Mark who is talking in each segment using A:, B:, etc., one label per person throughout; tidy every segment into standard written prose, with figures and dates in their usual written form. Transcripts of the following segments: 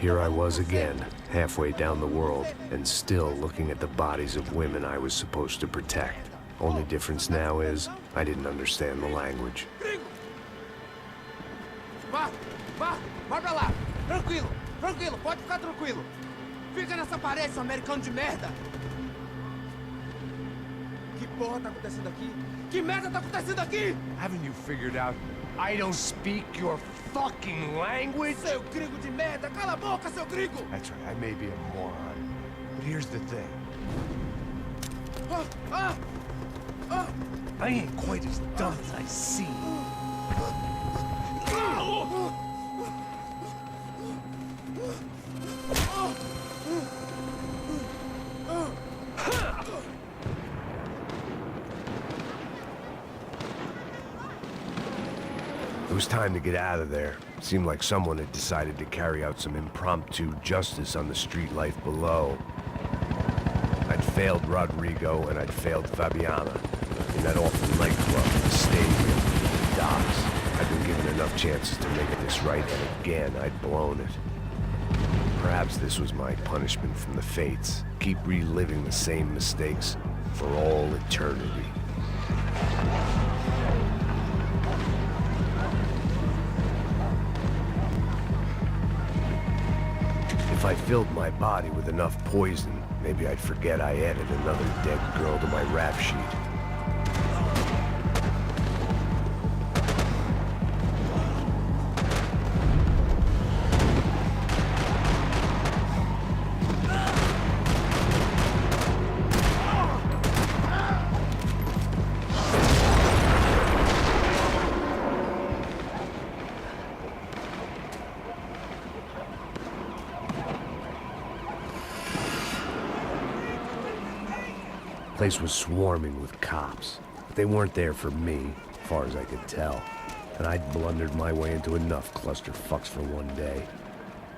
A: Here I was again, halfway down the world, and still looking at the bodies of women I was supposed to protect. Only difference now is, I didn't understand the language.
B: Vai pra lá! Tranquilo, tranquilo, pode ficar tranquilo! Fica nessa parede, seu americano de merda! Que porra tá acontecendo aqui? Que merda tá acontecendo aqui?
C: Haven't you figured out I don't speak your fucking language?
B: Seu gringo de merda! Cala a boca, seu gringo!
C: That's right, I may be a moron. But here's the thing. I ain't quite as dumb as I seem.
A: It was time to get out of there. Seemed like someone had decided to carry out some impromptu justice on the street life below. I'd failed Rodrigo and I'd failed Fabiana. In that awful nightclub, the stadium, the docks. I'd been given enough chances to make this right, and again, I'd blown it. Perhaps this was my punishment from the fates. Keep reliving the same mistakes for all eternity. If I filled my body with enough poison, maybe I'd forget I added another dead girl to my rap sheet. The place was swarming with cops, but they weren't there for me, as far as I could tell, and I'd blundered my way into enough clusterfucks for one day.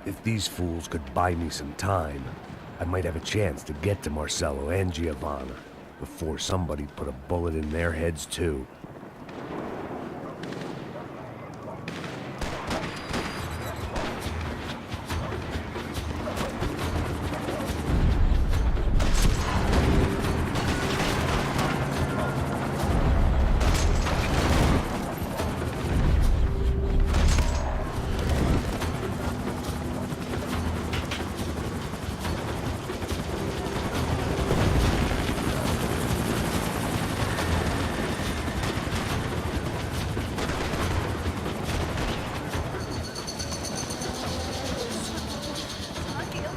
A: If these fools could buy me some time, I might have a chance to get to Marcello and Giovanna before somebody put a bullet in their heads too.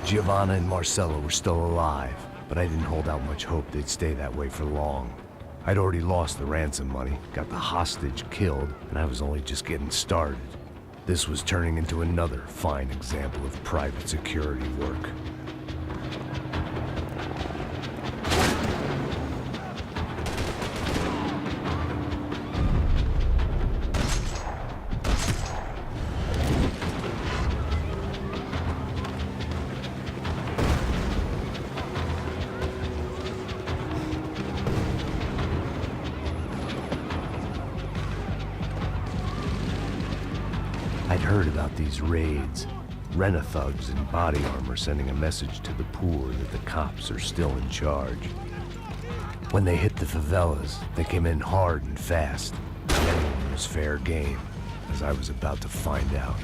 A: Giovanna and Marcello were still alive, but I didn't hold out much hope they'd stay that way for long. I'd already lost the ransom money, got the hostage killed, and I was only just getting started. This was turning into another fine example of private security work. I'd heard about these raids. Rent-a-thugs in body armor sending a message to the poor that the cops are still in charge. When they hit the favelas, they came in hard and fast. Anyone was fair game, as I was about to find out.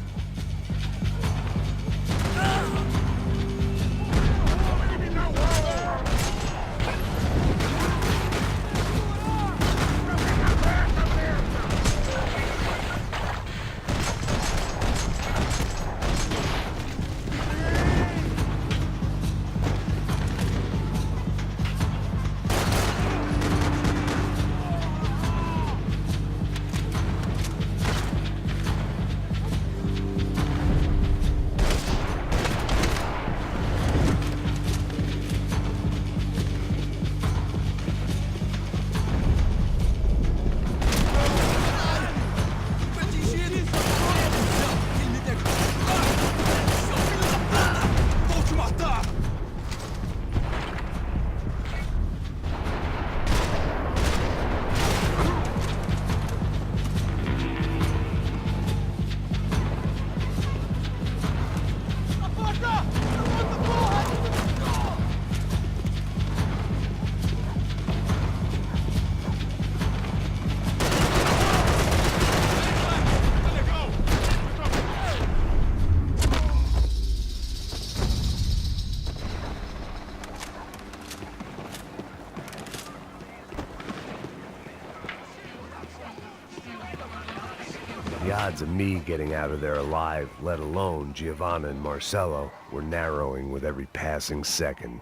A: The odds of me getting out of there alive, let alone Giovanna and Marcello, were narrowing with every passing second.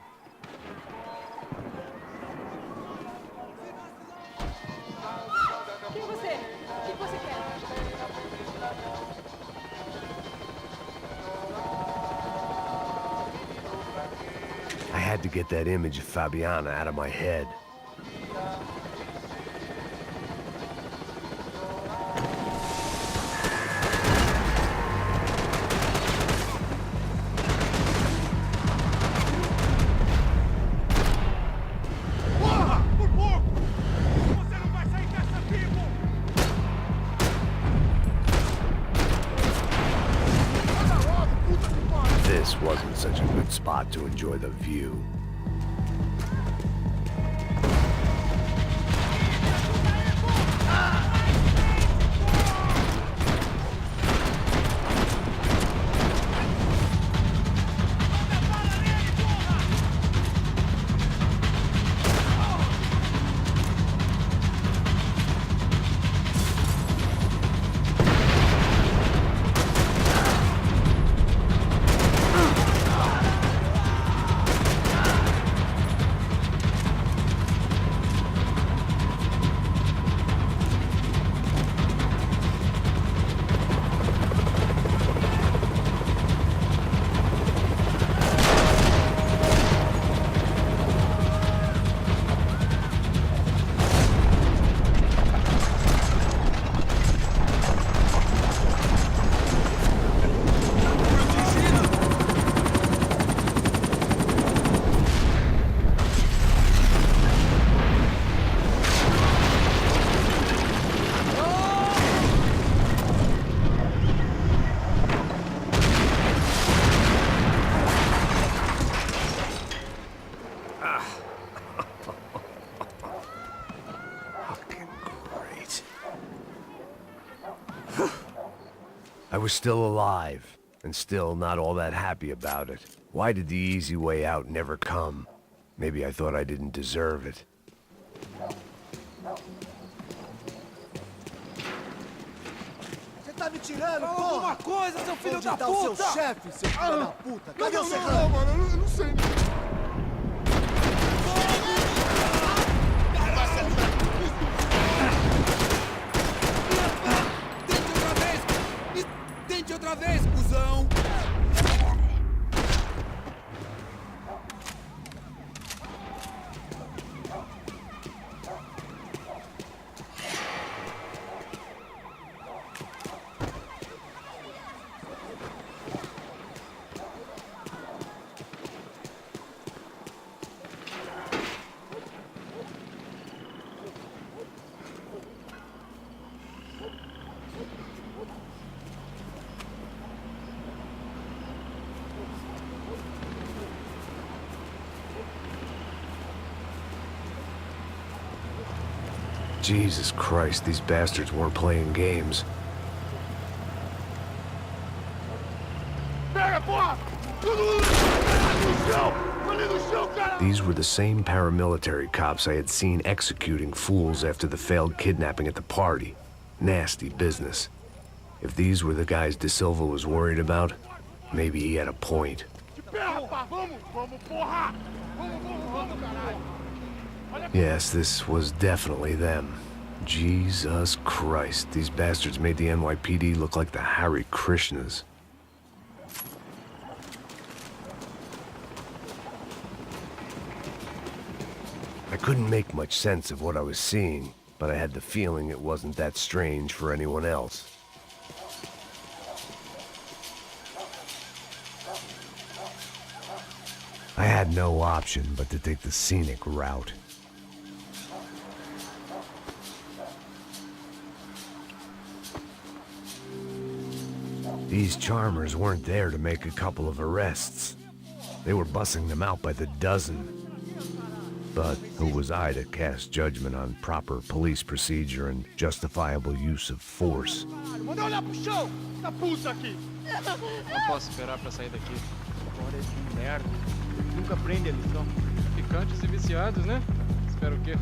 A: I had to get that image of Fabiana out of my head. This wasn't such a good spot to enjoy the view. I was still alive, and still not all that happy about it. Why did the easy way out never come? Maybe I thought I didn't deserve it.
D: Você tá me tirando,
B: Fala
D: porra?
B: alguma coisa, seu filho
D: Onde
B: da
D: tá o seu
B: puta!
D: chefe, seu filho da puta? Cadê o Serrano?
B: Não, mano, eu não sei. Tente outra vez, cuzão!
A: Jesus Christ, these bastards weren't playing games. These were the same paramilitary cops I had seen executing fools after the failed kidnapping at the party. Nasty business. If these were the guys De Silva was worried about, maybe he had a point. Yes, this was definitely them. Jesus Christ, these bastards made the NYPD look like the Hare Krishnas. I couldn't make much sense of what I was seeing, but I had the feeling it wasn't that strange for anyone else. I had no option but to take the scenic route. These charmers weren't there to make a couple of arrests. They were bussing them out by the dozen. But who was I to cast judgment on proper police procedure and justifiable use of force?
E: Não posso esperar pra sair daqui. Olha que merda. Nunca prende a lição. Traficantes e viciados, né? Espero o quê?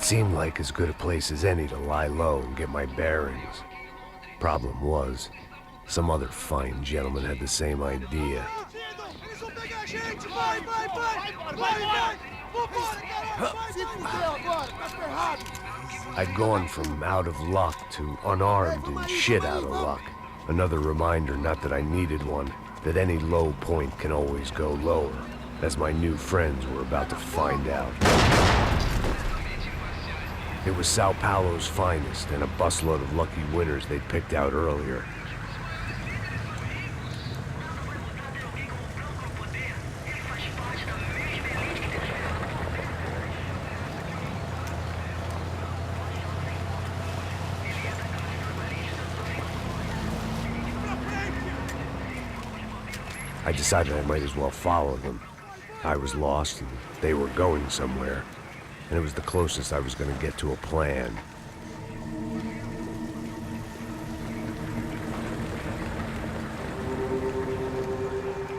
A: It seemed like as good a place as any to lie low and get my bearings. Problem was, some other fine gentleman had the same idea.
D: Eles vão pegar a gente! Vai, vai, vai! Vai, vai! Vambora, caralho! Se fudeu agora, tá ferrado!
A: I'd gone from out of luck to unarmed and shit out of luck. Another reminder, not that I needed one, that any low point can always go lower, as my new friends were about to find out. It was Sao Paulo's finest, and a busload of lucky winners they'd picked out earlier. I decided I might as well follow them. I was lost, and they were going somewhere, and it was the closest I was going to get to a plan.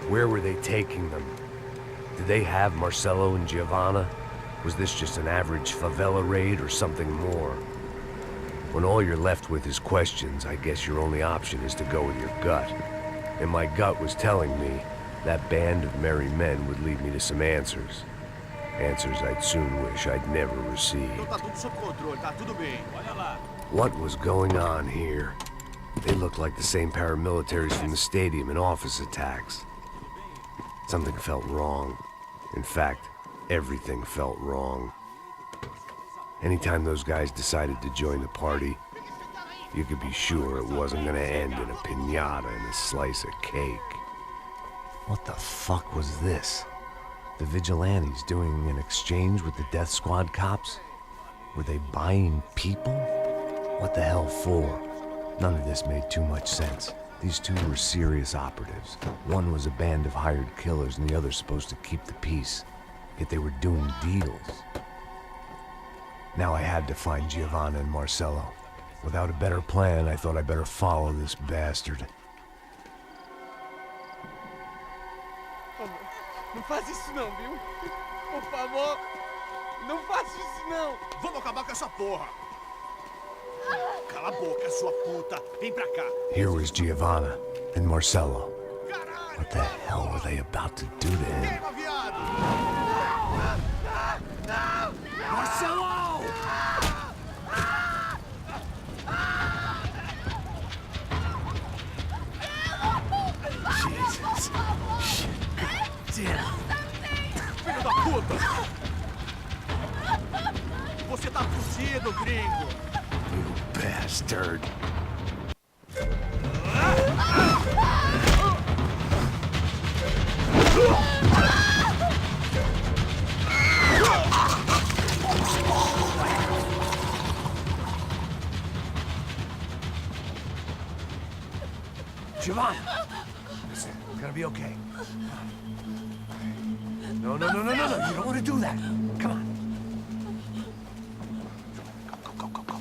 A: Where were they taking them? Did they have Marcelo and Giovanna? Was this just an average favela raid or something more? When all you're left with is questions, I guess your only option is to go with your gut. And my gut was telling me that band of merry men would lead me to some answers. Answers I'd soon wish I'd never received.
D: Tá tudo sob controle, tá tudo bem. Olha lá.
A: What was going on here? They looked like the same paramilitaries from the stadium in office attacks. Something felt wrong. In fact, everything felt wrong. Anytime those guys decided to join the party, you could be sure it wasn't gonna end in a piñata and a slice of cake. What the fuck was this? The vigilantes doing an exchange with the death squad cops? Were they buying people? What the hell for? None of this made too much sense. These two were serious operatives. One was a band of hired killers and the other supposed to keep the peace. Yet they were doing deals. Now I had to find Giovanna and Marcelo. Without a better plan, I thought I'd better follow this bastard.
B: Não faz isso não, viu? Por favor, não faça isso não!
D: Vamos acabar com essa porra! Cala a boca, sua puta! Vem pra cá!
A: Here was Giovanna and Marcelo. What the hell were they about to do to him?
D: Queima, viado!
A: Marcelo! Jesus. Shit. Damn.
D: Filho da puta! Você tá fugido, gringo!
A: You bastard. Giovanna! Listen, it's gonna be okay. No, no, no, no, no, no. You don't want to do that. Come on. Go, go, go, go, go.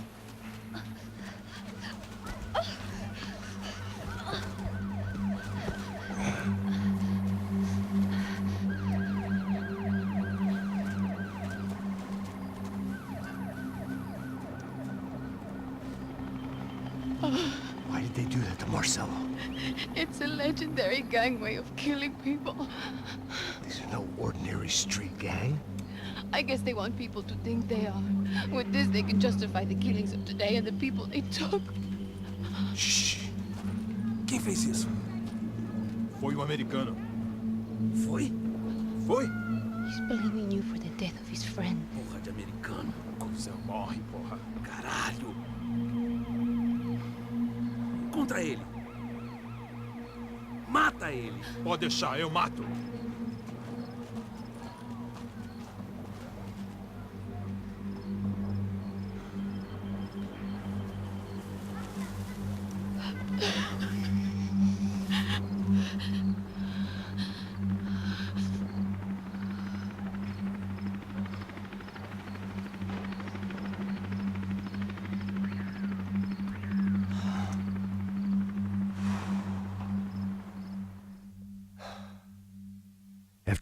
A: Why did they do that to Marcelo?
F: It's a legendary gang way of killing people.
A: These are no ordinary street gang.
F: I guess they want people to think they are. With this, they can justify the killings of today and the people they took.
D: Shh! Quem fez isso? Foi um americano. Foi? Foi?
F: He's blaming you for the death of his friend.
D: Porra de americano. Cusão, morre, porra. Caralho. Contra ele. Mata ele. Pode deixar, eu mato.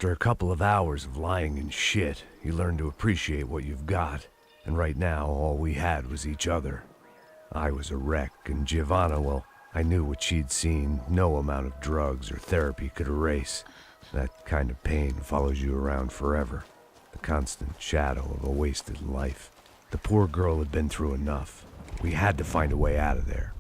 A: After a couple of hours of lying in shit, you learn to appreciate what you've got. And right now, all we had was each other. I was a wreck, and Giovanna, well, I knew what she'd seen no amount of drugs or therapy could erase. That kind of pain follows you around forever. The constant shadow of a wasted life. The poor girl had been through enough. We had to find a way out of there.